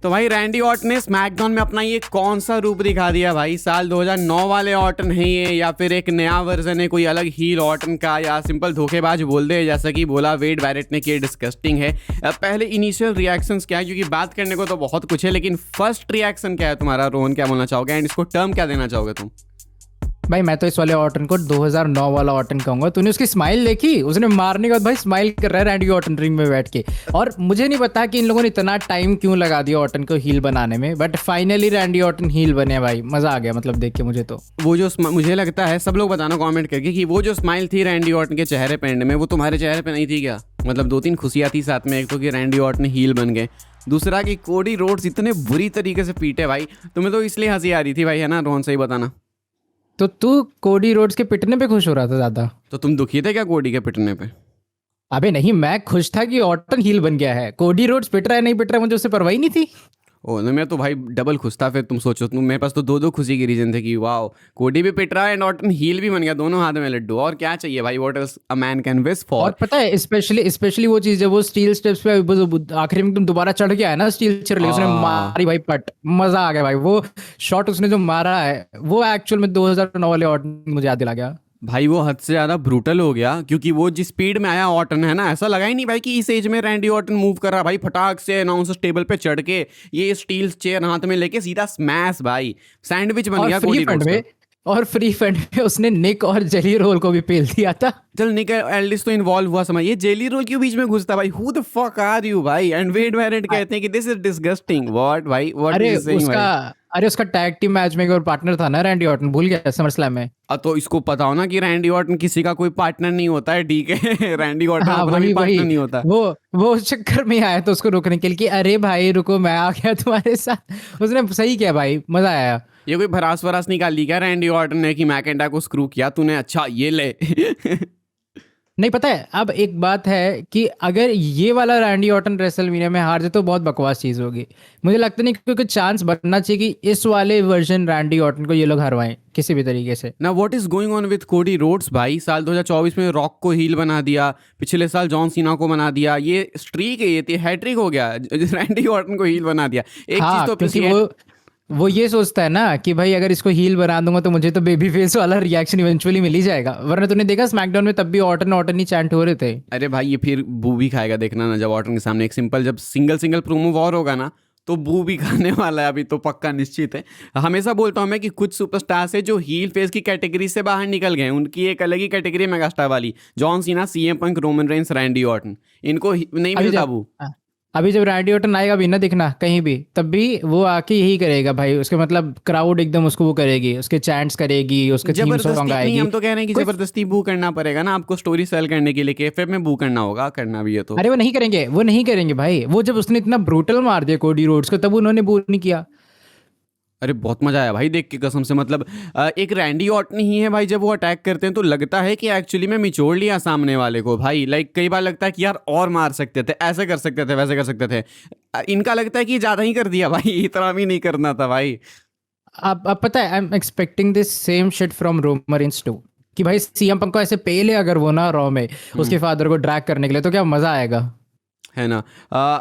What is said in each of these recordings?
तो भाई Randy Orton ने स्मैकडाउन में अपना ये कौन सा रूप दिखा दिया भाई। साल 2009 वाले ऑर्टन है ये, या फिर एक नया वर्जन है कोई अलग हील ऑर्टन का, या सिंपल धोखेबाज बोल दे जैसा कि बोला वेड बैरेट ने कि ये डिस्गस्टिंग है। पहले इनिशियल रिएक्शंस क्या है, क्योंकि बात करने को तो बहुत कुछ है, लेकिन फर्स्ट रिएक्शन क्या है तुम्हारा? रोहन क्या बोलना चाहोगे एंड इसको टर्म क्या देना चाहोगे तुम? भाई मैं तो इस वाले ऑर्टन को 2009 वाला ऑर्टन कहूंगा। तूने उसकी स्माइल देखी? उसने मारने के बाद भाई स्माइल कर रहा है रैंडी ऑर्टन रिंग में बैठ के। और मुझे नहीं पता कि इन लोगों ने इतना टाइम क्यों लगा दिया ऑर्टन को हील बनाने में, but finally Randy Orton heel बने भाई। मजा आ गया मतलब देख के मुझे तो। वो जो मुझे लगता है, सब लोग बताना कमेंट करके कि वो जो स्माइल थी रैंडी ऑर्टन के चेहरे पे एंड में, वो तुम्हारे चेहरे पे नहीं थी क्या? मतलब 2-3 खुशियाँ थी साथ में। एक तो कि रैंडी ऑर्टन हील बन गए, दूसरा कि कोडी रोड्स इतने बुरी तरीके से पीटे भाई। तुम्हें तो इसलिए हंसी आ रही थी भाई, है ना रोहन? सही बताना। तो तू कोडी रोड्स के पिटने पे खुश हो रहा था ज्यादा? तो तुम दुखी थे क्या कोडी के पिटने पे? अबे नहीं, मैं खुश था कि ऑर्टन हील बन गया है। कोडी रोड्स पिट रहा है नहीं पिट रहा है मुझे उससे परवाह ही नहीं थी। ओ नहीं, मैं तो भाई डबल खुश था। फिर तुम सोचो, तुम मेरे पास तो 2-2 खुशी के रीजन थे कि वाओ, कोडी भी पिट रहा है एंड ऑर्टन हील भी बन गया, दोनों हाथ में लड्डू। और क्या चाहिए भाई? What else a man can wish और फॉर। पता है स्पेशली वो चीज जब वो स्टील स्टेप्स पे आखिरी में तुम दोबारा चढ़ के आया ना स्टील चेयर लेके, उसने मारी भाई पट। मजा आ गया भाई। वो शॉट उसने जो मारा है वो एक्चुअल में 2009 वाले ऑर्डन मुझे याद दिला गया। भाई वो हद से ज़्यादा ब्रूटल हो गया, क्योंकि वो जिस स्पीड में आया ऑर्टन, है ना, ऐसा लगा ही नहीं भाई कि इस एज में रैंडी ऑर्टन मूव कर रहा। भाई फटाक से अनाउंसर्स टेबल पे चढ़ के ये स्टील चेयर हाथ में लेके सीधा स्मैश भाई, सैंडविच बन गया कोडी रोड्स का। और फ्री फंड में उसने निक और जेली रोल को भी पेल दिया था। चल निक एल्डिस तो इन्वॉल्व हुआ, समझ। ये जेली रोल क्यों बीच में घुसता भाई? Who the fuck are you भाई? एंड वेड बैरेट कहते हैं कि दिस इज डिसगस्टिंग। व्हाट भाई, व्हाट अरे इज सेइंग भाई? अरे उसका टैग टीम मैच में एक और पार्टनर था ना रैंडी ऑर्टन, भूल गया समर स्लैम में। तो इसको पता हो ना कि रैंडी ऑर्टन किसी का कोई पार्टनर नहीं होता है, ठीक है? रैंडी ऑर्टन हाँ अपना भी पार्टनर नहीं होता। वो उस चक्कर में आया तो उसको रोकने के लिए कि अरे भाई रुको मैं आ गया तुम्हारे साथ। उसने सही किया भाई, मजा आया। ये कोई भरास वरास निकाल ली क्या रैंडी ऑर्टन ने कि मैकेंटा को स्क्रू किया तूने? अच्छा ये ले। नहीं पता है, अब एक बात है कि अगर ये वाला रैंडी ऑर्टन रेसलमेनिया में हार जाए तो बहुत बकवास चीज़ होगी। मुझे लगता नहीं, क्योंकि चांस बनना चाहिए कि इस वाले वर्जन रैंडी ऑर्टन को ये लोग हरवाएं किसी भी तरीके से। ना what is going on with Cody Rhodes भाई? साल 2024 में रॉक को हील बना दिया, पिछले साल जॉन सीना को बना दिया। ये स्ट्रीक है, ये हैट्रिक हो गया। रैंडी ऑर्टन को हील बना दिया। एक हाँ, चीज तो क्योंकि appreciate- वो ये सोचता है ना कि भाई अगर इसको हील बना दूंगा तो मुझे तो बेबी फेस वाला रिएक्शन इवेंचुअली मिल ही जाएगा। वरना तूने देखा स्मैकडाउन में तब भी ऑर्टन ऑर्टन ही चैंट हो रहे थे। अरे भाई ये फिर बू भी खाएगा, देखना ना। जब ऑर्टन के सामने एक सिंपल, जब सिंगल प्रोमो वॉर होगा ना, तो बू भी खाने वाला है। अभी तो पक्का निश्चित है। हमेशा बोलता हूँ मैं कि कुछ सुपरस्टार्स है जो हील फेस की कैटेगरी से बाहर निकल गए। उनकी एक अलग ही कैटेगरी मेगास्टार वाली, John Cena, CM Punk, Roman Reigns, Randy Orton, इनको नहीं अभी मिलता जब बू। अभी जब रैंडी ऑर्टन आएगा भी ना दिखना कहीं भी, तब भी वो आके यही करेगा भाई। उसके मतलब क्राउड एकदम उसको वो करेगी, उसके चैंट्स करेगी, उसके थीम जबरदस्ती सॉन्ग नहीं, आएगी। हम तो कह रहे हैं कि जबरदस्ती बू करना पड़ेगा ना आपको, स्टोरी सेल करने के लिए केएफएफ में बू करना होगा, करना भी है तो। अरे वो नहीं करेंगे भाई। वो जब उसने इतना ब्रूटल मार दिया कोडी रोड्स को तब उन्होंने बू नहीं किया। अरे बहुत मजा आया भाई देख के कसम से। मतलब एक रैंडी ऑर्टन ही है भाई, जब वो अटैक करते हैं तो लगता है कि एक्चुअली में निचोड़ लिया सामने वाले को भाई। लाइक कई बार लगता है कि यार और मार सकते थे, ऐसे कर सकते थे, वैसे कर सकते थे। इनका लगता है कि ज़्यादा ही कर दिया भाई, इतना भी नहीं करना था भाई। अब पता है, I am expecting this same shit from Roman Reigns too, कि भाई सीएम पंक को ऐसे पे ले अगर वो ना रॉ में उसके फादर को ड्रैग करने के लिए, तो क्या मजा आएगा, है ना।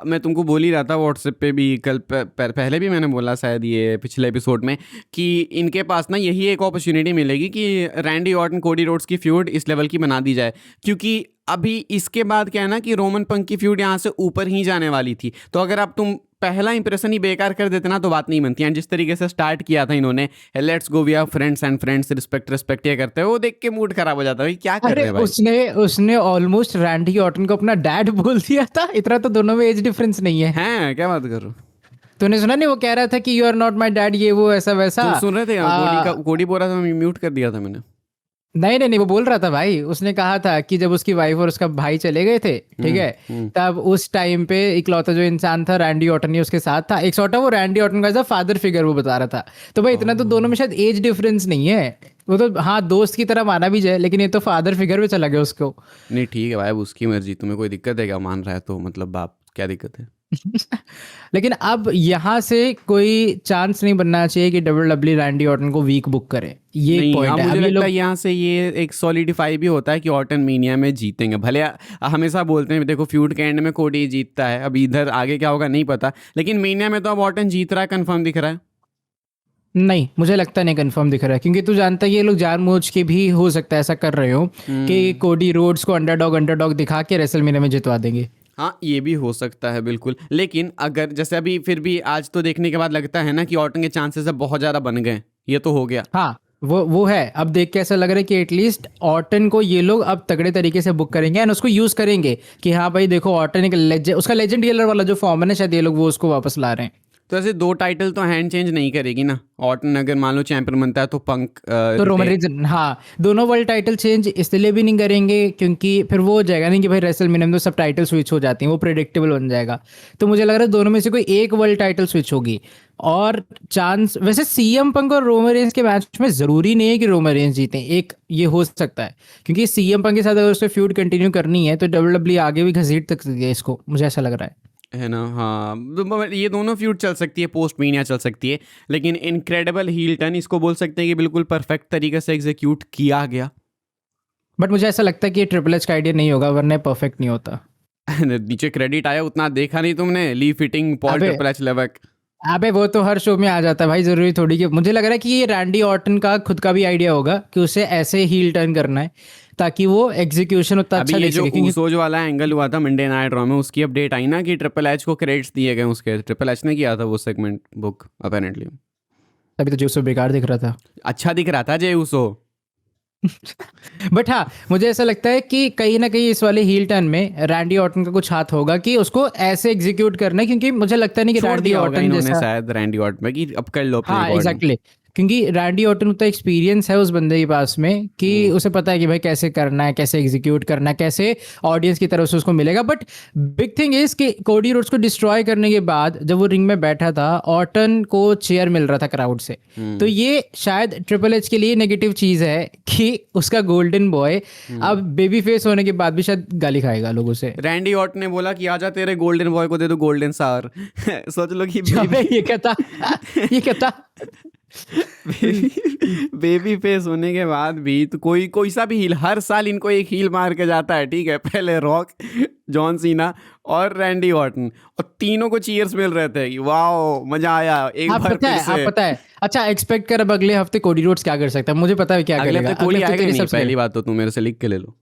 मैं तुमको बोल ही रहा था व्हाट्सएप पे भी कल, पहले भी मैंने बोला शायद ये पिछले एपिसोड में, कि इनके पास ना यही एक अपॉर्चुनिटी मिलेगी कि रैंडी ऑर्टन कोडी रोड्स की फ्यूड इस लेवल की बना दी जाए। क्योंकि अभी इसके बाद क्या है ना कि रोमन पंक की फ्यूड यहाँ से ऊपर ही जाने वाली थी। तो अगर अब तुम पहला इंप्रेशन ही बेकार कर देते ना तो बात नहीं बनती। एंड जिस तरीके से स्टार्ट किया था इन्होंने, let's go we are friends and friends, respect respect, ये करते हैं, वो देख के मूड खराब हो जाता है। क्या कर रहे अरे हैं भाई? उसने ऑलमोस्ट रैंडी ऑर्टन को अपना डैड बोल दिया था। इतना तो दोनों में एज डिफरेंस नहीं है। हैं क्या बात कर रहे हो? तूने सुना नहीं, वो कह रहा था कि you are not my dad, ये वो ऐसा वैसा। तुम सुन रहे थे? कोडी बोल रहा था, मैं म्यूट कर दिया था मैंने। नहीं, वो बोल रहा था भाई। उसने कहा था कि जब उसकी वाइफ और उसका भाई चले गए थे, ठीक है, तब उस टाइम पे इकलौता जो इंसान था रैंडी ऑर्टन ही उसके साथ था। एक सॉर्ट वो रैंडी ऑर्टन का एज फादर फिगर वो बता रहा था। तो भाई इतना तो दोनों में शायद एज डिफरेंस नहीं है। वो तो हाँ दोस्त की तरह माना भी जाए, लेकिन ये तो फादर फिगर पे चला गया उसको। नहीं ठीक है भाई, अब उसकी मर्जी। तुम्हें कोई दिक्कत है क्या? मान रहा है तो मतलब बाप, क्या दिक्कत है? लेकिन अब यहाँ से कोई चांस नहीं बनना चाहिए कि WWE रैंडी ऑर्टन को वीक बुक करे, ये एक नहीं, पॉइंट है। मुझे अब ये लगता लोग है यहाँ से ये एक सॉलिडिफाई भी होता है कि ऑर्टन मीनिया में जीतेंगे। भले हमेशा बोलते हैं देखो फ्यूड के एंड में कोडी जीतता है, अब इधर आगे क्या होगा नहीं पता, लेकिन मीनिया में तो अब ऑर्टन जीत रहा है, कंफर्म दिख रहा है। नहीं, मुझे लगता नहीं कंफर्म दिख रहा है, क्योंकि तू जानता है ये लोग जानबूझ के भी हो सकता है ऐसा कर रहे हो कि कोडी रोड्स को अंडरडॉग दिखा के रेसलमेनिया में जितवा देंगे। हाँ, ये भी हो सकता है बिल्कुल, लेकिन अगर जैसे अभी फिर भी आज तो देखने के बाद लगता है ना कि ऑर्टन के चांसेस अब बहुत ज़्यादा बन गए, ये तो हो गया। हाँ, वो है। अब देख के ऐसा लग रहा है कि एटलीस्ट ऑर्टन को ये लोग अब तगड़े तरीके से बुक करेंगे एंड उसको यूज करेंगे कि हाँ भाई देखो ऑर्टन एक लेजेंड, उसका लेजेंड डीलर वाला जो फॉर्म है ना, शायद ये लोग वो उसको वापस ला रहे हैं। तो ऐसे 2 टाइटल तो हैंड चेंज नहीं करेगी ना ऑर्टन, अगर मान लो चैंपियन बनता है तो पंक तो रोमन रीजन, हाँ, दोनों वर्ल्ड टाइटल चेंज इसलिए भी नहीं करेंगे क्योंकि फिर वो हो जाएगा नहीं कि भाई रेसलमेनिया में तो सब टाइटल स्विच हो जाती हैं, वो प्रेडिक्टेबल बन जाएगा। तो मुझे लग रहा है दोनों में से कोई एक वर्ल्ड टाइटल स्विच होगी। और चांस वैसे सीएम पंक और रोमन रेंज के मैच में जरूरी नहीं है कि रोमन रेंज जीते, एक ये हो सकता है क्योंकि सीएम पंक के साथ अगर उसको फ्यूड कंटिन्यू करनी है तो WWE आगे भी घसीट सकती है इसको, मुझे ऐसा लग रहा है ना। हाँ, ये दोनों फ्यूड चल सकती है, पोस्ट मीनिया चल सकती है, लेकिन इनक्रेडिबल हील टर्न इसको बोल सकते हैं कि बिल्कुल परफेक्ट तरीके से एग्जीक्यूट किया गया। बट मुझे ऐसा लगता है कि ये ट्रिपल एच का आइडिया नहीं होगा, वरना परफेक्ट नहीं होता। नीचे क्रेडिट आया उतना देखा नहीं तुमने, ली फिटिंग पॉल अबे ट्रिपल एच लेवक। अबे वो तो हर शो में आ जाता है भाई, जरूरी थोड़ी कि मुझे लग रहा है कि ये रैंडी ऑर्टन का खुद का भी आइडिया होगा कि उसे ऐसे हील टर्न करना है ताकि वो एग्जीक्यूशन उतना अभी अच्छा ये दे जो सके। क्योंकि ऊसोज वाला एंगल हुआ था मंडे नाइट रॉ में, उसकी अपडेट आई ना कि ट्रिपल एच को क्रेडिट्स दिए गए, उसके ट्रिपल एच ने किया था वो सेगमेंट बुक अपेरेंटली। तभी तो जो बेकार दिख रहा था। अच्छा दिख रहा था जे ऊसो। बट हाँ, मुझे ऐसा लगता है कि कहीं ना कहीं इस वाले हील टर्न में रैंडी ऑर्टन का कुछ हाथ होगा कि उसको ऐसे एग्जीक्यूट करना है, क्योंकि मुझे लगता नहीं कि छोड़ रैंडी दिया होगा ऑर्टन इन्होंने जैसा। शायद रैंडी ऑर्टन में कि अब कर लो अपने हाँ अकॉर्डिंग। एग्जैक्टली, क्योंकि रैंडी ऑर्टन उतना एक्सपीरियंस है उस बंदे के पास में कि उसे पता है कि भाई कैसे करना है, कैसे एग्जीक्यूट करना है, कैसे ऑडियंस की तरफ से उसको मिलेगा। बट बिग थिंग इज कि कोडी रोड्स को डिस्ट्रॉय करने के बाद जब वो रिंग में बैठा था, ऑर्टन को चेयर मिल रहा था क्राउड से। तो ये शायद ट्रिपल एच के लिए नेगेटिव चीज है कि उसका गोल्डन बॉय अब बेबी फेस होने के बाद भी शायद गाली खाएगा लोगों से। रैंडी ऑर्टन ने बोला कि आजा तेरे गोल्डन बॉय को दे दो गोल्डन सार। सोच लो कि ये कहता ये कहता बेबी फेस होने के बाद भी तो कोई सा भी हील, हर साल इनको एक हील मार के जाता है, ठीक है। पहले रॉक, जॉन सीना और रैंडी ऑर्टन, और तीनों को चीयर्स मिल रहे थे, वाओ मजा आया एक बार फिर से। आप पता है, अच्छा एक्सपेक्ट कर अब अगले हफ्ते कोडी रोड्स क्या कर सकता है, मुझे पता है क्या अगले करेगा। हफ्ते कोडी आएगा नहीं, सबसे पहली बात तो तुम मेरे से लिख के ले लो।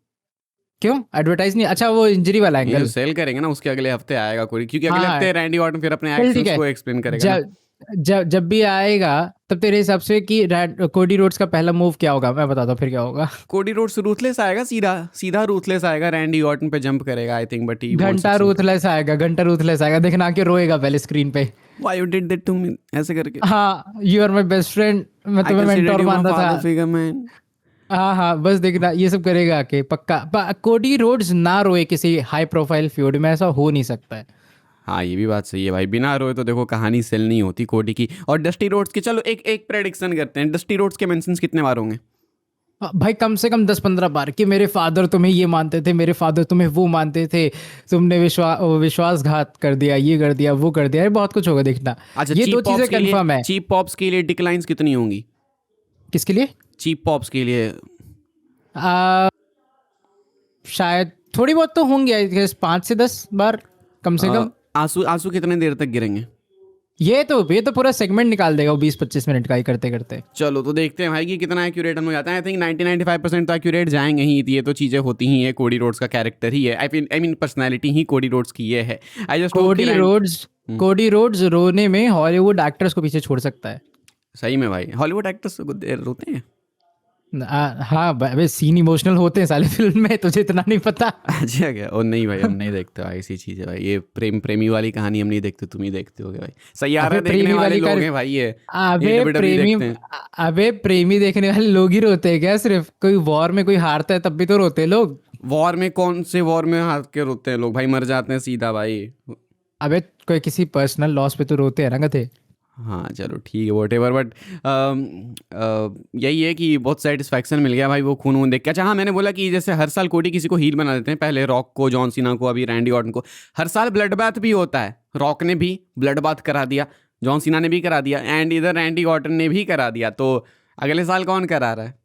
क्यों एडवर्टाइज नहीं? अच्छा वो इंजरी वाला ये एंगल सेल करेंगे ना, उसके अगले हफ्ते आएगा कोई, क्योंकि अगले हाँ, हफ्ते रैंडी ऑर्टन फिर अपने चल ठीक एक्शंस है। को एक्सप्लेन करेगा ना। जब भी आएगा तब तेरे हिसाब से कि कोडी रोड्स का पहला मूव क्या होगा, मैं बताता हूँ फिर क्या होगा। कोडी रोड्स रूथलेस आएगा, सीधा सीधा रूथलेस आएगा, रैंडी ऑर्टन पे जंप करेगा आई थिंक, बट ही घंटा रूथलेस आएगा, देखना कि रोएगा पहले स्क्रीन पे। Why you did that to me, ऐसे करके। हाँ, you are my best friend, मैं तुम्हें मेंटोर मानता था। Figure man. हाँ, बस देखना ये सब करेगा आके पक्का। कोडी रोड्स ना रोए किसी हाई प्रोफाइल फ्यूड में, ऐसा हो नहीं सकता है। हाँ, ये भी बात सही है भाई, बिना रोए तो देखो कहानी सेल नहीं होती कोडी की और डस्टी रोड्स की। चलो एक प्रेडिक्शन करते हैं, डस्टी रोड्स के मेंशंस कितने बार होंगे भाई? कम से कम 10-15 बार कि मेरे फादर तुम्हें ये मानते थे, मेरे फादर तुम्हें वो मानते थे, तुमने विश्वासघात कर दिया, ये कर दिया, वो कर दिया, बहुत कुछ होगा देखना। अच्छा, ये दो चीजें कंफर्म है। चीप पॉप्स के लिए डिक्लाइंस कितनी होंगी? किसके लिए? चीप पॉप्स के लिए शायद थोड़ी बहुत तो होंगी, आई गेस 5 से 10 बार कम से कम। आंसू कितने देर तक गिरेंगे? ये तो पूरा सेगमेंट निकाल देगा वो 20-25 मिनट का ही करते करते। चलो तो देखते हैं भाई कि कितना एक्यूरेट हम हो जाता है। आई थिंक 90-95% तो एक्यूरेट जाएंगे ही, ये तो चीज़ें होती ही है, कोडी रोड्स का कैरेक्टर ही है, I mean personality he Cody Rhodes की ये है। आई जस्ट कोडी रोड्स रोने में हॉलीवुड एक्टर्स को पीछे छोड़ सकता है। सही में भाई, हॉलीवुड एक्टर्स रोते हैं। हाँ भाई, सीन इमोशनल होते हैं साले फिल्म में, तुझे इतना नहीं पता? अच्छा क्या? और नहीं भाई, हम नहीं देखते भाई ऐसी चीज़ें भाई, ये प्रेमी वाली कहानी हम नहीं देखते, तुम ही देखते होगे भाई। सैयारा देखने वाले लोग हैं भाई ये। अबे प्रेमी देखने वाले लोग ही रोते हैं क्या? सिर्फ कोई वॉर में कोई हारता है तब भी तो रोते हैं लोग। वॉर में कौन से वॉर में हार के रोते हैं लोग भाई? मर जाते हैं सीधा भाई। अबे कोई किसी पर्सनल लॉस पे तो रोते हैं ना गधे। हाँ चलो ठीक है वॉट एवर, बट यही है कि बहुत सेटिस्फैक्शन मिल गया भाई वो खून वून देख के। अच्छा हाँ, मैंने बोला कि जैसे हर साल कोडी किसी को हील बना देते हैं, पहले रॉक को, जॉन सीना को, अभी रैंडी ऑर्टन को। हर साल ब्लड बाथ भी होता है, रॉक ने भी ब्लड बाथ करा दिया, जॉन सीना ने भी करा दिया, एंड इधर रैंडी ऑर्टन ने भी करा दिया। तो अगले साल कौन करा रहा है?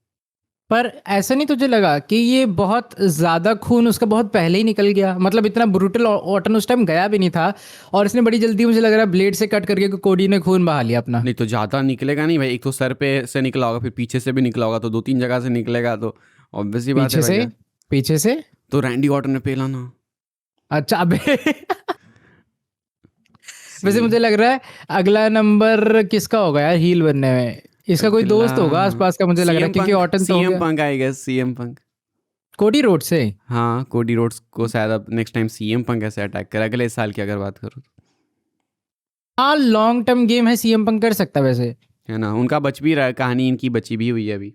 पर ऐसा नहीं तुझे लगा कि ये बहुत ज्यादा खून उसका बहुत पहले ही निकल गया? मतलब इतना ब्रूटल ऑर्टन उस टाइम गया भी नहीं था, और इसने बड़ी जल्दी मुझे लग रहा है ब्लेड से कट करके कोडी ने खून बहा लिया अपना। नहीं तो ज़्यादा निकलेगा नहीं भाई, एक तो सर पे से निकला होगा, फिर पीछे से भी निकला होगा, तो 2-3 जगह से निकलेगा, तो ऑब्वियसली बात पीछे है से? भैया। पीछे से? तो रैंडी ऑर्टन ने पेला ना। अच्छा अबे वैसे मुझे लग रहा है अगला नंबर किसका होगा यार हील बनने में? इसका कोई दोस्त होगा आसपास का मुझे लग रहा है, क्योंकि ऑर्टन तो हो सीएम गया। पंक आई गेस, सीएम पंक। कोडी रोड से? हाँ कोडी रोड्स को शायद अब नेक्स्ट टाइम सीएम पंक ऐसे अटैक करे, अगले साल की अगर बात करूँ हाँ लॉन्ग टर्म गेम है, सीएम पंक कर सकता है वैसे। है ना, उनका बच भी रहा है, कहानी इनकी बची भी हुई है अभी।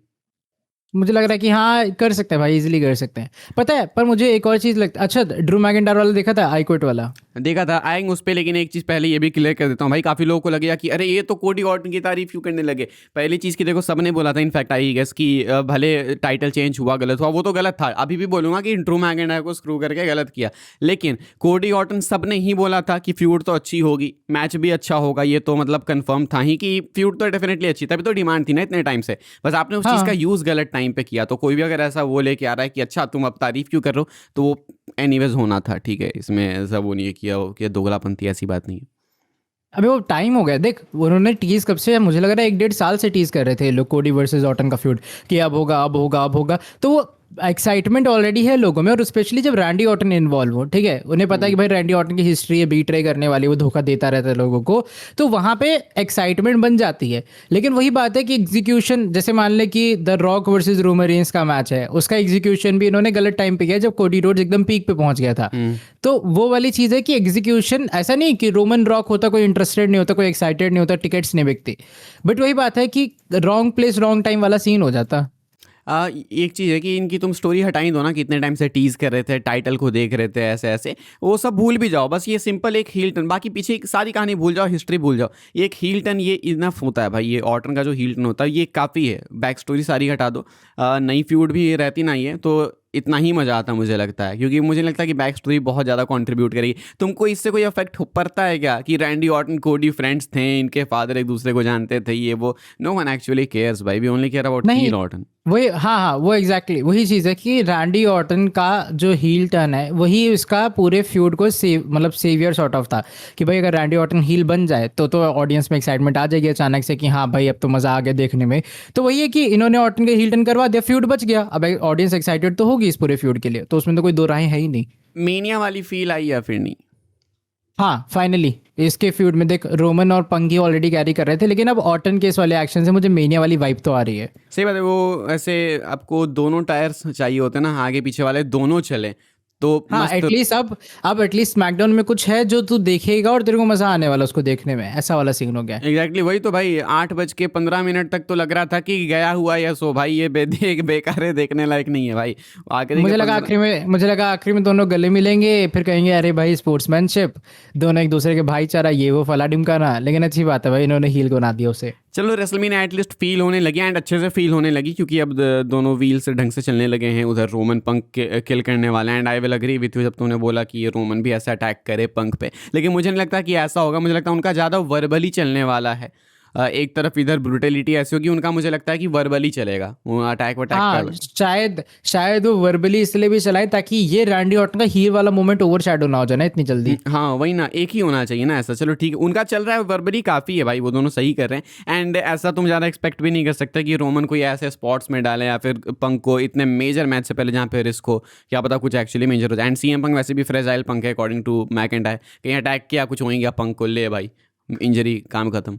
मुझे लग रहा है कि हाँ कर सकते हैं भाई, इजीली कर सकते हैं। पता है पर मुझे एक और चीज़ लगता है, अच्छा ड्रू मैकिंटायर वाला देखा था, आई क्विट वाला? देखा था, आएंगे उस पर, लेकिन एक चीज़ पहले ये भी क्लियर कर देता हूँ भाई। काफ़ी लोगों को लगेगा कि अरे ये तो कोडी ऑर्टन की तारीफ क्यों करने लगे। पहली चीज़ की देखो, सबने बोला था इनफैक्ट आई गेस कि भले टाइटल चेंज हुआ, गलत हुआ, वो तो गलत था। अभी भी बोलूँगा कि ड्रू मैकिंटायर को स्क्रू करके गलत किया, लेकिन कोडी ऑर्टन सबने ही बोला था कि फ्यूड तो अच्छी होगी, मैच भी अच्छा होगा, ये तो मतलब कंफर्म था ही कि फ्यूड तो डेफिनेटली अच्छी, तभी तो डिमांड थी ना इतने टाइम से। बस आपने उस चीज़ का यूज़ गलत टाइम पे किया। तो कोई भी अगर ऐसा वो लेके आ रहा है कि अच्छा तुम अब तारीफ क्यों कर रहे हो, तो वो एनीवेज होना था, ठीक है, इसमें ऐसा वो नहीं है किया हो कि दोगलापंथी, ऐसी बात नहीं है। अबे वो टाइम हो गया देख, उन्होंने टीज कब से, मुझे लग रहा है 1-1.5 साल से टीज कर रहे थे लोग कोडी वर्सेस ऑर्टन का फ्यूड, कि अब होगा अब होगा अब होगा। तो वो एक्साइटमेंट ऑलरेडी है लोगों में, और स्पेशली जब रैंडी ऑर्टन इन्वॉल्व हो, ठीक है, उन्हें पता है कि भाई रैंडी ऑर्टन की हिस्ट्री है बीट्रे करने वाली, वो धोखा देता रहता है लोगों को, तो वहाँ पे एक्साइटमेंट बन जाती है। लेकिन वही बात है कि एग्जीक्यूशन, जैसे मान ले कि the rock versus Roman Reigns का मैच है, उसका एग्जीक्यूशन भी इन्होंने गलत टाइम पे किया जब कोडी रोड्स एकदम पीक पे पहुंच गया था। तो वो वाली चीज़ है कि एग्जीक्यूशन, ऐसा नहीं कि रोमन रॉक होता कोई इंटरेस्टेड नहीं होता, कोई एक्साइटेड नहीं होता, टिकट्स नहीं बिकती, बट वही बात है कि रॉन्ग प्लेस रॉन्ग टाइम वाला सीन हो जाता। एक चीज़ है कि इनकी तुम स्टोरी हटा ही दो ना, कितने टाइम से टीज कर रहे थे, टाइटल को देख रहे थे, ऐसे ऐसे, वो सब भूल भी जाओ। बस ये सिंपल एक हील टर्न, बाकी पीछे की सारी कहानी भूल जाओ, हिस्ट्री भूल जाओ, ये एक हील टर्न, ये इनफ होता है भाई। ये ऑर्टन का जो हील टर्न होता है ये काफ़ी है, बैक स्टोरी सारी हटा दो, नई फ्यूड भी रहती ना ये, तो इतना ही मज़ा आता मुझे लगता है, क्योंकि मुझे लगता है कि बैक स्टोरी बहुत ज़्यादा कंट्रीब्यूट करेगी। तुमको इससे कोई इफेक्ट पड़ता है क्या कि रैंडी ऑर्टन कोडी फ्रेंड्स थे, इनके फादर एक दूसरे को जानते थे, ये वो? नो वन एक्चुअली केयर्स भाई, we only care about heel Orton. वही हाँ वो एग्जैक्टली वही चीज़ है कि रैंडी ऑर्टन का जो हील टर्न है वही उसका पूरे फ्यूड को मतलब सेवियर सॉर्ट ऑफ था, कि भाई अगर रैंडी ऑर्टन हील बन जाए तो ऑडियंस में एक्साइटमेंट आ जाएगी अचानक से कि हाँ भाई अब तो मज़ा आ गया देखने में। तो वही है कि इन्होंने ऑर्टन का हील टर्न करवा दिया, फ्यूड बच गया, अब ऑडियंस एक्साइटेड तो होगी इस पूरे फ्यूड के लिए, तो उसमें तो कोई दो राहें है ही नहीं। मेनिया वाली फील आई या फिर नहीं? हाँ फाइनली इसके फ्यूड में देख, रोमन और पंगी ऑलरेडी कैरी कर रहे थे, लेकिन अब ऑर्टन के इस वाले एक्शन से मुझे मेनिया वाली वाइब तो आ रही है। सही बात है, वो ऐसे आपको दोनों टायर्स चाहिए होते हैं ना, आगे पीछे वाले दोनों चले तो हाँ एटलीस्ट अब एटलीस्ट स्मैकडाउन में कुछ है जो तू देखेगा और तेरे को मजा आने वाला उसको देखने में, ऐसा वाला सीन हो गया। एग्जैक्टली वही तो भाई, 8:15 तक तो लग रहा था कि गया हुआ या सो भाई, ये बेकार है, देखने लायक नहीं है भाई। आखिरी मुझे लगा आखिरी में दोनों गले मिलेंगे, फिर कहेंगे अरे भाई स्पोर्ट्समैनशिप, दोनों एक दूसरे के भाईचारा, ये वो फला ढिमकाना, लेकिन अच्छी बात है भाई इन्होंने हील को ना दिया उसे। चलो रेसलमेनिया एटलीस्ट फील होने लगी, एंड अच्छे से फील होने लगी, क्योंकि अब दोनों व्हील्स ढंग से चलने लगे हैं। उधर रोमन पंक किल करने वाला है, and I will agree with you जब तूने बोला कि ये रोमन भी ऐसा अटैक करे पंक पे, लेकिन मुझे नहीं लगता कि ऐसा होगा। मुझे लगता है उनका ज़्यादा वर्बली चलने वाला है। एक तरफ इधर ब्रूटलिटी ऐसी होगी, उनका मुझे लगता है कि वर्बली चलेगा, वो अटैक शायद वो वर्बली इसलिए भी चलाए ताकि ये रैंडी ऑर्टन का हील वाला मोमेंट ओवरशैडो ना हो जाए ना इतनी जल्दी। हाँ वही ना, एक ही होना चाहिए ना ऐसा। चलो ठीक है, उनका चल रहा है वर्बली, काफ़ी है भाई, वो दोनों सही कर रहे हैं। एंड ऐसा तुम ज़्यादा एक्सपेक्ट भी नहीं कर सकते कि रोमन कोई ऐसे स्पॉट्स में डाले या फिर पंक को इतने मेजर मैच से पहले जहाँ पे रिस्क हो, क्या पता कुछ एक्चुअली मेजर हो जाए। एंड सीएम पंक वैसे भी फ्रेजाइल पंक है अकॉर्डिंग टू मैकिंटायर, कहीं अटैक किया कुछ होएंगे पंक को, ले भाई इंजरी, काम खत्म।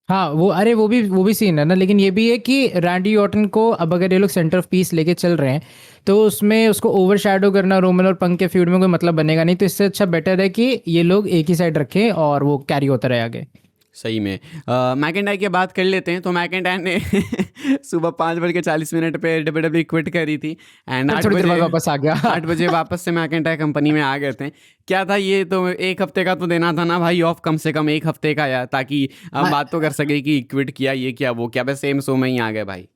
हाँ वो भी सीन है ना, लेकिन ये भी है कि रैंडी ऑर्टन को अब अगर ये लोग सेंटर ऑफ पीस लेके चल रहे हैं तो उसमें उसको ओवरशैडो करना रोमन और पंक के फ्यूड में कोई मतलब बनेगा नहीं, तो इससे अच्छा बेटर है कि ये लोग एक ही साइड रखें और वो कैरी होता रहे आगे। सही में मैकेंटायर की बात कर लेते हैं। तो मैकेंटायर ने सुबह 5:40 पे WWE क्विट करी थी एंड फिर 8 थोड़ी देर बाद बजे वापस आ गया 8 बजे वापस से मैकेंटायर कंपनी में आ गए थे। क्या था ये, तो एक हफ्ते का तो देना था ना भाई ऑफ, कम से कम एक हफ्ते का, यार, ताकि हम बात तो कर सके कि क्विट किया ये क्या वो क्या, बस सेम शो में ही आ गए भाई।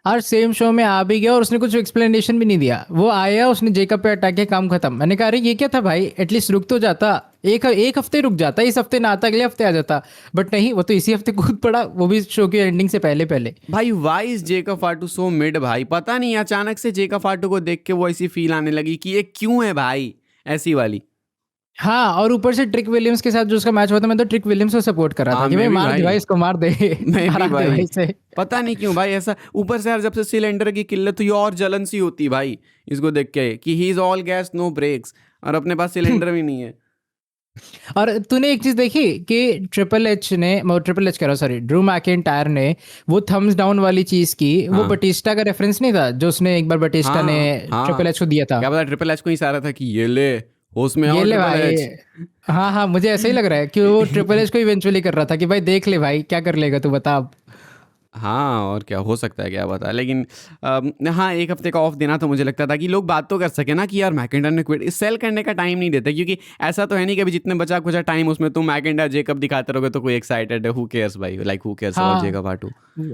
और सेम शो में आ भी गया और उसने कुछ एक्सप्लेनेशन भी नहीं दिया। वो आया, उसने जेकब पे अटैक किया, काम खत्म। मैंने कहा अरे ये क्या था भाई, एटलीस्ट रुक तो जाता, एक हफ्ते रुक जाता, इस हफ्ते ना आता अगले हफ्ते आ जाता। बट नहीं, वो तो इसी हफ्ते कूद पड़ा, वो भी शो की एंडिंग से पहले पहले। भाई why is Jacob Fatu so mid भाई, पता नहीं अचानक से जेकब फाटू को देख के वो ऐसी फील आने लगी कि ये क्यों है भाई, ऐसी वाली। हाँ, और ऊपर से ट्रिक विलियम्स के साथ जो उसका मैच हुआ था, मैं तो ट्रिक विलियम्स को सपोर्ट कर रहा था हाँ, कि भाई मैं भी मार दे भाई। भाई, इसको मार दे। मैं हरा भी दे भाई, भाई से। पता नहीं क्यों भाई ऐसा। ऊपर से यार जब से सिलेंडर की किल्लत हुई और जलन सी होती भाई इसको देख के कि he is all gas no brakes, और अपने पास सिलेंडर भी नहीं है। और तूने एक चीज देखी कि ट्रिपल एच कह रहा हूँ, सॉरी, ड्रू मैकिंटायर ने वो थम्स डाउन वाली चीज की, वो हाँ। बटिस्टा का रेफरेंस नहीं था जो उसने एक बार बटिस्टा ने हाँ ट्रिपल एच को दिया था। क्या पता ट्रिपल एच को ही सारा था कि ये ले होश में आओ ये ले ट्रिपल भाई। एच। हाँ हाँ, मुझे ऐसा ही लग रहा है कि वो ट्रिपल एच को इवेंचुअली कर रहा था कि भाई देख ले भाई क्या कर लेगा तू, बता अब। हाँ और क्या हो सकता है, क्या पता। लेकिन हाँ, एक हफ्ते का ऑफ देना तो मुझे लगता था कि लोग बात तो कर सके ना कि यार मैकेंटायर ने क्विट, सेल करने का टाइम नहीं देते, क्योंकि ऐसा तो है नहीं कि अभी जितने बचा कुछ टाइम उसमें तुम मैकेंटायर जेकब दिखाते रहोगे तो कोई एक्साइटेड है, हू केयर्स भाई, लाइक हू केयर्स अबाउट हाँ जेकब फाटू।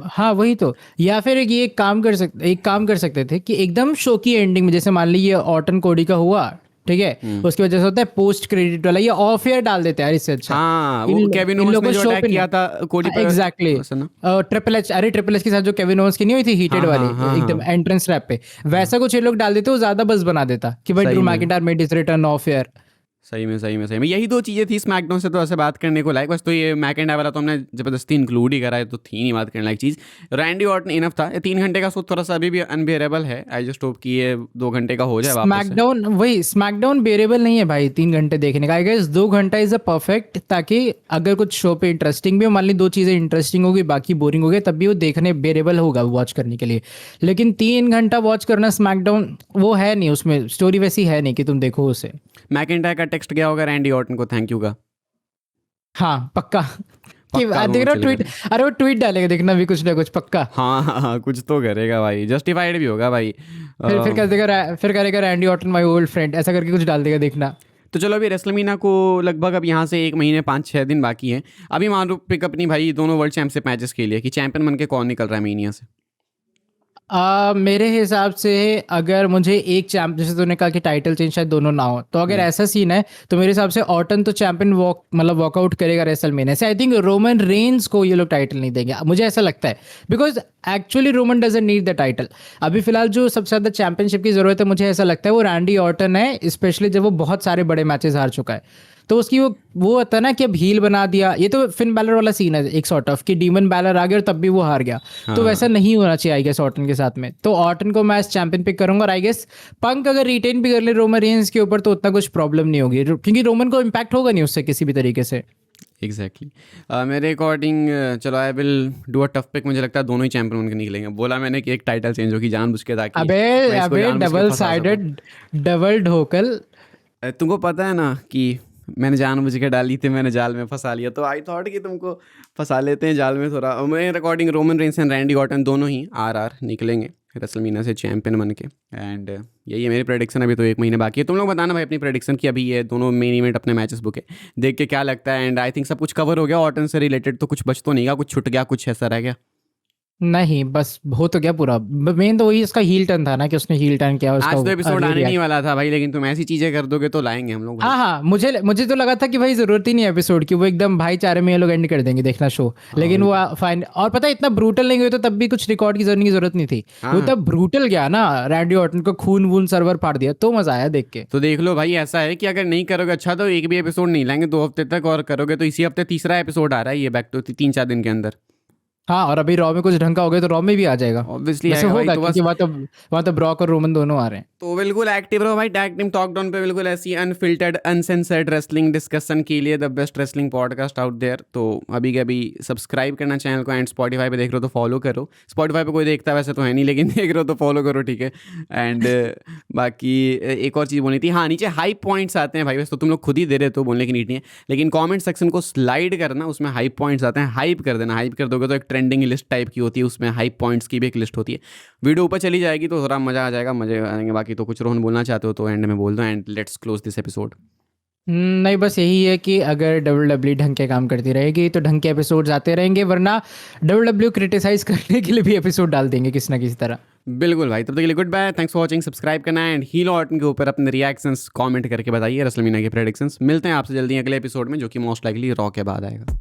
हाँ, वही तो। या फिर एक काम कर सकते थे कि एकदम शो की एंडिंग में, जैसे मान लीजिए ऑर्टन कोडी का हुआ, ठीक है, उसकी वजह से होता है पोस्ट क्रेडिट वाला, या ऑफ एयर डाल देते हैं यार, इससे अच्छा। हाँ वो केविन इन ओवंस लोगों ने को जो शो अटैक पे किया था कोडी पर, एग्जैक्टली। वैसा ना। ट्रिपल एच के साथ जो केविन ओवंस की नहीं हुई थी हीटेड हाँ वाली, हाँ हाँ एकदम हाँ, एंट्रेंस रैप पे, वैसा कुछ ये लोग डाल देते, वो ज्यादा बस बना देता कि भाई सही ड्रू में McIntyre made his return of air. सही में यही दो चीज़ें थी स्मैकडाउन से तो ऐसे बात करने को लायक। बस तो ये मैकेंटायर वाला तो हमने जबरदस्ती इंक्लूड ही करा है, तो थी नहीं बात करने लायक चीज़। रैंडी ऑर्टन इनफ था, ये 3 घंटे का शो थोड़ा सा अभी भी अनबियरेबल है। आई जस्ट होप कि ये 2 घंटे का हो जाए वापस से। स्मैकडाउन बेरेबल नहीं है भाई 3 घंटे देखने का। आई गेस 2 घंटा इज अ परफेक्ट, ताकि अगर कुछ शो पे इंटरेस्टिंग भी हो, मान ली 2 चीजें इंटरेस्टिंग होगी बाकी बोरिंग हो गए, तब भी वो देखने बेरेबल होगा वॉच करने के लिए। लेकिन 3 घंटा वॉच करना स्मैकडाउन, वो है नहीं, उसमें स्टोरी वैसी है नहीं कि तुम देखो उसे। मैकेंटायर का टेक्स्ट गया होगा रैंडी ऑर्टन को थैंक यू का। हाँ पक्का। कि पक्का देख रहा चल ट्वीट, अरे वो ट्वीट डालेगा देखना भी कुछ ना कुछ पक्का। हाँ हाँ हाँ, कुछ तो करेगा भाई, जस्टिफाइड भी होगा भाई। फिर कर देगा, फिर करेगा Randy Orton my old friend, ऐसा करके कुछ डाल देगा देखना। तो चलो अभी रेसलमीना को लगभग अब यहाँ से 1 महीने 5-6 दिन बाकी हैं। अभी मान लो पिकअप नहीं भाई दोनों वर्ल्ड चैंपियनशिप मैचेस के लिए कि चैंपियन बन के कौन निकल रहा है मीनिया से। मेरे हिसाब से अगर मुझे एक चैंप, जैसे तूने कहा कि टाइटल चेंज शायद दोनों ना हो, तो अगर ऐसा सीन है तो मेरे हिसाब से ऑर्टन तो चैंपियन वॉकआउट करेगा रेसलमेनिया से। आई थिंक रोमन रेंज को ये लोग टाइटल नहीं देंगे, मुझे ऐसा लगता है, because actually Roman doesn't need the title. अभी फिलहाल जो सबसे ज़्यादा चैंपियनशिप की जरूरत है, मुझे ऐसा लगता है वो रैंडी ऑर्टन है, स्पेशली जब वो बहुत सारे बड़े मैचेस हार चुका है। तो उसकी वो होता है ना कि अब हील बना दिया, ये तो फिन बैलर वाला सीन है एक सॉर्ट ऑफ, कि डीमन बैलर आ गया और तब भी वो हार गया। तो वैसा नहीं होना चाहिए आई गेस ऑर्टन के साथ में। तो ऑर्टन को मैं चैंपियन पिक करूंगा, और आई गेस पंक अगर रिटेन भी कर ले रोमन रेंज के ऊपर तो उतना कुछ प्रॉब्लम नहीं होगी, क्योंकि रोमन को इम्पैक्ट होगा नहीं उससे किसी भी तरीके से। एग्जैक्टली मेरे अकॉर्डिंग चलो I will do a tough pick. मुझे लगता है दोनों ही चैंपियन बन के निकलेंगे। बोला मैंने कि एक टाइटल चेंज होगी जानबूझ के, ताकि अबे मैं इसको अबे जानबूझ के डबल फंसा सकूं। साइडेड, डबल ढोकल। तुमको पता है ना कि मैंने जानबूझ के डाली थी, मैंने जाल में फंसा लिया, तो आई थॉट कि तुमको फंसा लेते हैं जाल में थोड़ा। मेरे according Roman Reigns and Randy Orton दोनों ही आर निकलेंगे रेसलमीनिया से चैंपियन बन के। एंड यही है मेरी प्रेडिक्शन। अभी तो 1 महीने बाकी है। तुम लोग बताना भाई अपनी प्रेडिक्शन की। अभी ये दोनों मेन इवेंट अपने मैचेस बुक है, देख के क्या लगता है। एंड आई थिंक सब कुछ कवर हो गया ऑर्टन से रिलेटेड, तो कुछ बच तो नहीं गया, कुछ छूट गया, कुछ ऐसा रह गया? नहीं, बस हो तो गया पूरा। मेन तो वही इसका हील टर्न था ना, कि उसने हील टर्न किया उसका। आज तो एपिसोड आने नहीं वाला था भाई, लेकिन तुम ऐसी चीज़ें कर दोगे तो लाएंगे हम लोग भाई। हाँ हाँ, मुझे तो लगा था कि भाई जरूरत ही नहीं है एपिसोड की, वो एकदम भाईचारे में ये लोग एंड कर देंगे देखना शो। लेकिन वो फाइन, और पता है इतना ब्रूटल नहीं हुए तो तब भी कुछ रिकॉर्ड की जरूरत नहीं थी। वो तब ब्रूटल गया ना, रैंडी ऑर्टन को खून वून सर्वर फाड़ दिया, तो मजा आया देख के। तो देख लो भाई, ऐसा है कि अगर नहीं करोगे अच्छा तो एक भी एपिसोड नहीं लाएंगे 2 हफ्ते तक, और करोगे तो इसी हफ्ते तीसरा एपिसोड आ रहा है ये बैक टू 3-4 दिन के अंदर। हाँ, और अभी रॉ में कुछ ढंग का हो गया तो रॉ में भी आ जाएगा। ऑब्वियसली वैसे आएगा भाई, होगा तो क्योंकि बस वहाँ तो ब्रॉक और रोमन दोनों आ रहे हैं। तो बिल्कुल एक्टिव रहो भाई टैग टीम टॉक डाउन पे, बिल्कुल ऐसी अनफिल्टर्ड अनसेंसर्ड रेसलिंग डिस्कशन के लिए the best wrestling podcast out there. तो अभी के अभी सब्सक्राइब करना चैनल को, एंड स्पॉटिफाई पे देख रहे हो तो फॉलो करो। स्पॉटिफाई पे कोई देखता वैसे तो है नहीं, लेकिन देख रहे हो तो फॉलो करो, ठीक है। एंड बाकी एक और चीज़ बोलनी थी, हाँ नीचे हाई पॉइंट्स आते हैं भाई, वैसे तो तुम लोग खुद ही दे रहे हो, बोलने की नीड नहीं है, लेकिन कमेंट सेक्शन को स्लाइड करना, उसमें हाइप पॉइंट्स आते हैं, हाइप कर देना। हाइप कर दोगे तो एक ट्रेंडिंग लिस्ट टाइप की होती है, उसमें हाइप पॉइंट्स की भी एक लिस्ट होती है। वीडियो ऊपर चली जाएगी तो थोड़ा मज़ा आ जाएगा, मजे आएंगे। बाकी तो कुछ रोहन बोलना चाहते हो तो एंड में बोल दो, and let's close this episode. नहीं, बस यही है कि अगर WWE ढंग के काम करती रहेगी तो ढंग के एपिसोड्स आते रहेंगे, वरना WWE क्रिटिसाइज करने के लिए भी एपिसोड डाल देंगे किसी ना किसी तरह। बिल्कुल भाई, तब तक के लिए good bye, thanks for watching, subscribe करना है, एंड हील ऑर्टन के ऊपर अपने रिएक्शंस कमेंट करके बताइए, रेसलमेनिया के प्रेडिक्शंस। मिलते हैं आपसे जल्दी अगले एपिसोड में, जो कि मोस्ट लाइकली रॉ के बाद आएगा।